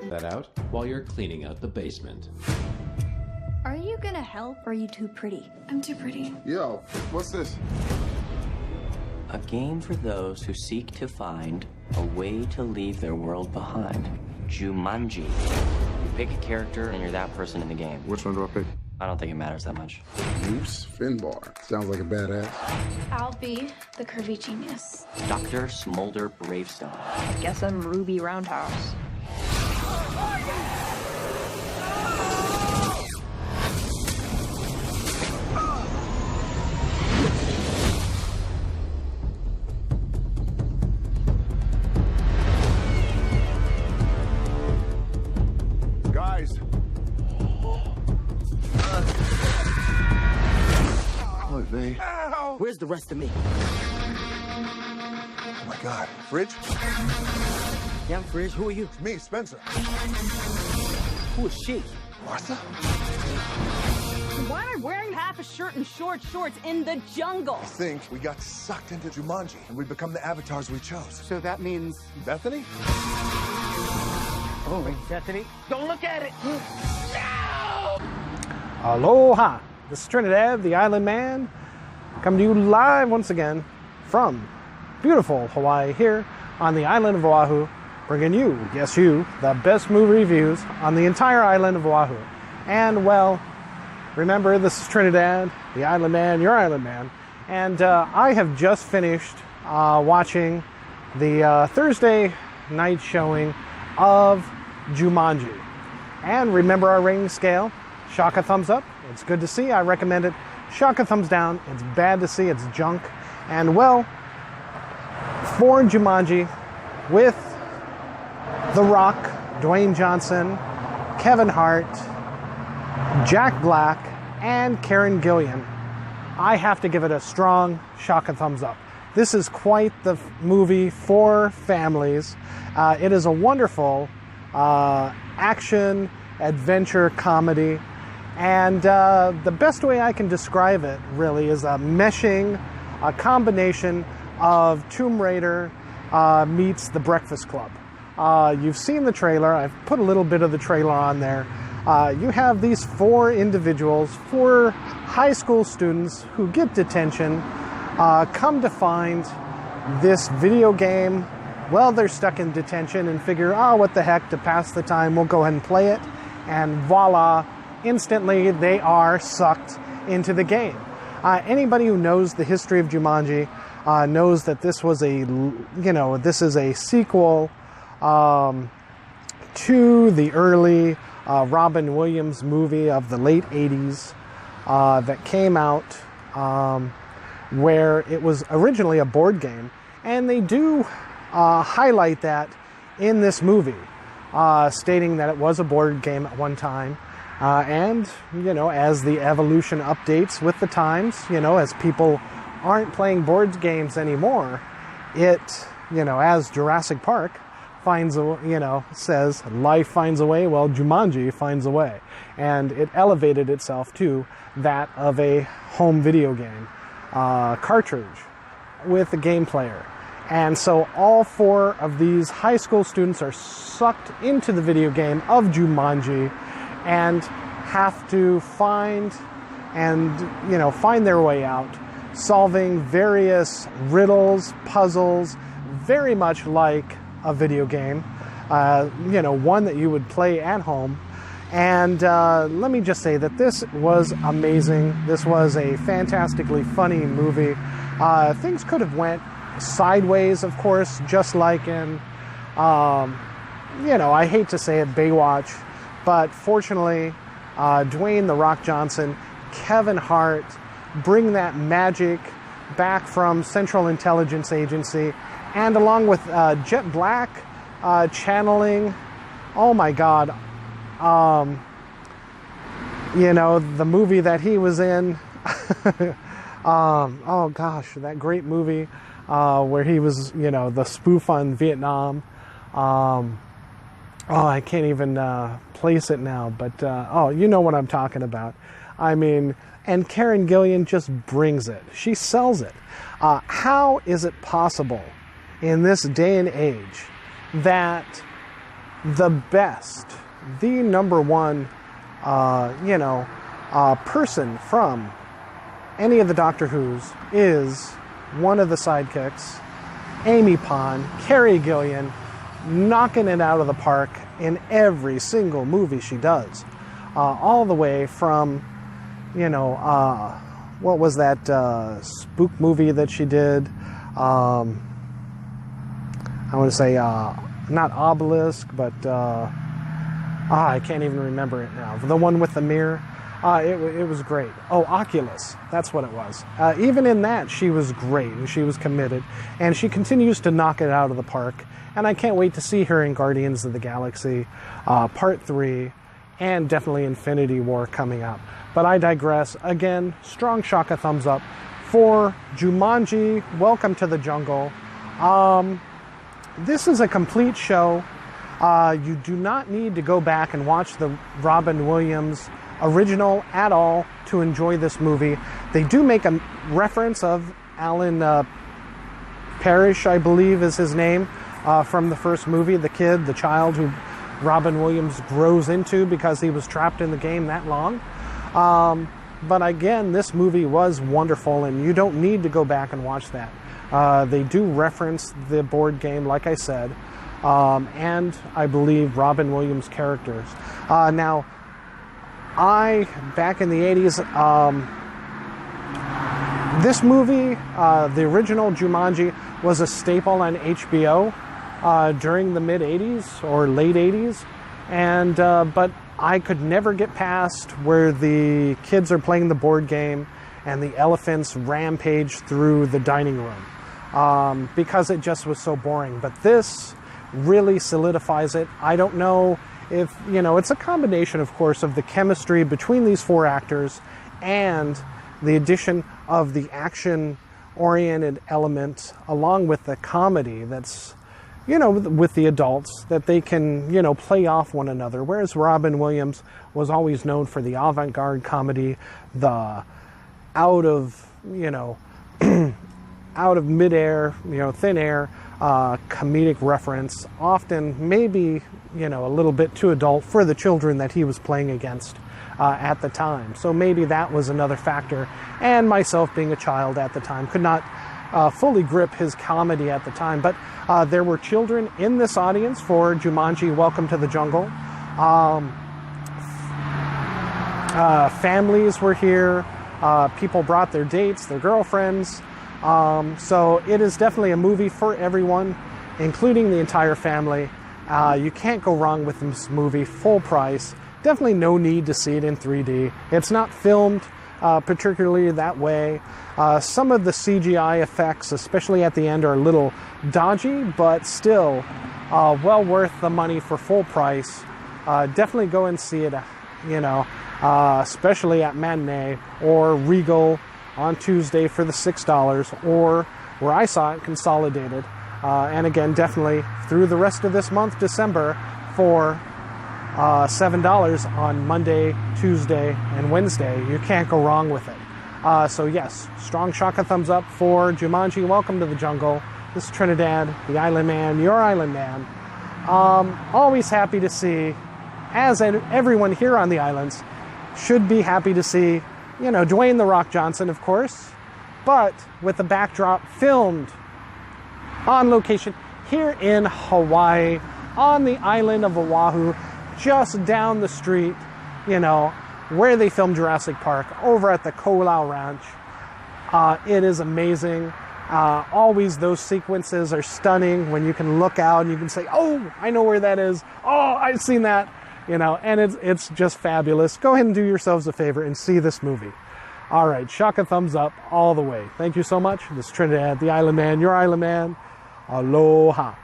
that out while you're cleaning out the basement. Are you gonna help, or are you too pretty? I'm too pretty. Yo, what's this? A game for those who seek to find a way to leave their world behind. Jumanji. You pick a character and you're that person in the game. Which one do I pick? I don't think it matters that much. Oops, Finbar. Sounds like a badass. I'll be the curvy genius. Dr. Smolder Bravestone. Guess I'm Ruby Roundhouse. Guys. Oh, they. Ow! Where's the rest of me? Oh my God. Fridge? Yeah, I'm Fridge. Who are you? It's me, Spencer. Who is she? Martha? Why am I wearing half a shirt and short shorts in the jungle? I think we got sucked into Jumanji and we become the avatars we chose. So that means Bethany? oh, Bethany. Don't look at it! Aloha! This is Trinidad the Island Man, coming to you live once again from beautiful Hawaii here on the island of Oahu, bringing you, yes you, the best movie reviews on the entire island of Oahu. And well, remember, this is Trinidad the Island Man, your Island Man, and I have just finished watching the Thursday night showing of Jumanji. And remember our rating scale, shock a thumbs up, it's good to see, I recommend it. Shock a thumbs down, it's bad to see, it's junk. And well, for Jumanji, with The Rock, Dwayne Johnson, Kevin Hart, Jack Black, and Karen Gillan, I have to give it a strong shock a thumbs up. This is quite the movie for families. It is a wonderful action, adventure, comedy. And the best way I can describe it, really, is a combination of Tomb Raider meets The Breakfast Club. You've seen the trailer. I've put a little bit of the trailer on there. You have these four individuals, four high school students who get detention, come to find this video game. Well, they're stuck in detention and figure, oh, what the heck, to pass the time, we'll go ahead and play it. And voila, instantly they are sucked into the game. Anybody who knows the history of Jumanji knows that this was this is a sequel to the early Robin Williams movie of the late 80s that came out where it was originally a board game. And they do highlight that in this movie, stating that it was a board game at one time. And, as the evolution updates with the times, as people aren't playing board games anymore, it, as Jurassic Park finds says life finds a way, well, Jumanji finds a way. And it elevated itself to that of a home video game cartridge with a game player. And so all four of these high school students are sucked into the video game of Jumanji and have to find their way out, solving various riddles, puzzles, very much like a video game, one that you would play at home. And let me just say that this was amazing. This was a fantastically funny movie. Things could have went sideways, of course, just like in, I hate to say it, Baywatch, but fortunately, Dwayne "The Rock" Johnson, Kevin Hart bring that magic back from Central Intelligence Agency, and along with Jet Black channeling, oh my God, the movie that he was in, oh gosh, that great movie where he was, the spoof on Vietnam. I can't even place it now, but you know what I'm talking about. I mean, and Karen Gillan just brings it. She sells it. How is it possible in this day and age that the best, the number one, person from any of the Doctor Who's is one of the sidekicks, Amy Pond, Carrie Gillian, knocking it out of the park in every single movie she does. All the way from, what was that spook movie that she did? I want to say, not Obelisk, but I can't even remember it now. The one with the mirror. It was great. Oh, Oculus. That's what it was. Even in that, she was great, and she was committed. And she continues to knock it out of the park. And I can't wait to see her in Guardians of the Galaxy Part 3, and definitely Infinity War coming up. But I digress. Again, strong shaka thumbs up for Jumanji Welcome to the Jungle. This is a complete show. You do not need to go back and watch the Robin Williams original at all to enjoy this movie. They do make a reference of Alan Parrish, I believe is his name, from the first movie, the child who Robin Williams grows into because he was trapped in the game that long. But again, this movie was wonderful, and you don't need to go back and watch that. They do reference the board game, like I said, and I believe Robin Williams' characters. Now, back in the 80s, this movie, the original Jumanji, was a staple on HBO during the mid-80s or late 80s, and but I could never get past where the kids are playing the board game and the elephants rampage through the dining room because it just was so boring. But this really solidifies it. I don't know if, it's a combination, of course, of the chemistry between these four actors and the addition of the action-oriented element along with the comedy that's, with the adults, that they can, play off one another. Whereas Robin Williams was always known for the avant-garde comedy, the out of midair, thin air, comedic reference, often maybe, a little bit too adult for the children that he was playing against at the time. So maybe that was another factor. And myself being a child at the time could not fully grip his comedy at the time. But there were children in this audience for Jumanji Welcome to the Jungle. Families were here. People brought their dates, their girlfriends. So it is definitely a movie for everyone, including the entire family. You can't go wrong with this movie, full price. Definitely no need to see it in 3D. It's not filmed particularly that way. Some of the CGI effects, especially at the end, are a little dodgy, but still well worth the money for full price. Definitely go and see it, especially at Matinee or Regal on Tuesday for the $6, or where I saw it, Consolidated. And again, definitely through the rest of this month, December, for $7 on Monday, Tuesday, and Wednesday. You can't go wrong with it. So yes, strong shaka thumbs up for Jumanji Welcome to the Jungle. This is Trinidad, the Island Man, your Island Man. Always happy to see, as everyone here on the islands should be happy to see, Dwayne "The Rock" Johnson, of course, but with the backdrop filmed on location here in Hawaii, on the island of Oahu, just down the street, where they filmed Jurassic Park, over at the Kolau Ranch. It is amazing. Always those sequences are stunning when you can look out and you can say, oh, I know where that is. Oh, I've seen that. And it's just fabulous. Go ahead and do yourselves a favor and see this movie. All right, shaka thumbs up all the way. Thank you so much. This is Trinidad, the Island Man, your Island Man. Aloha.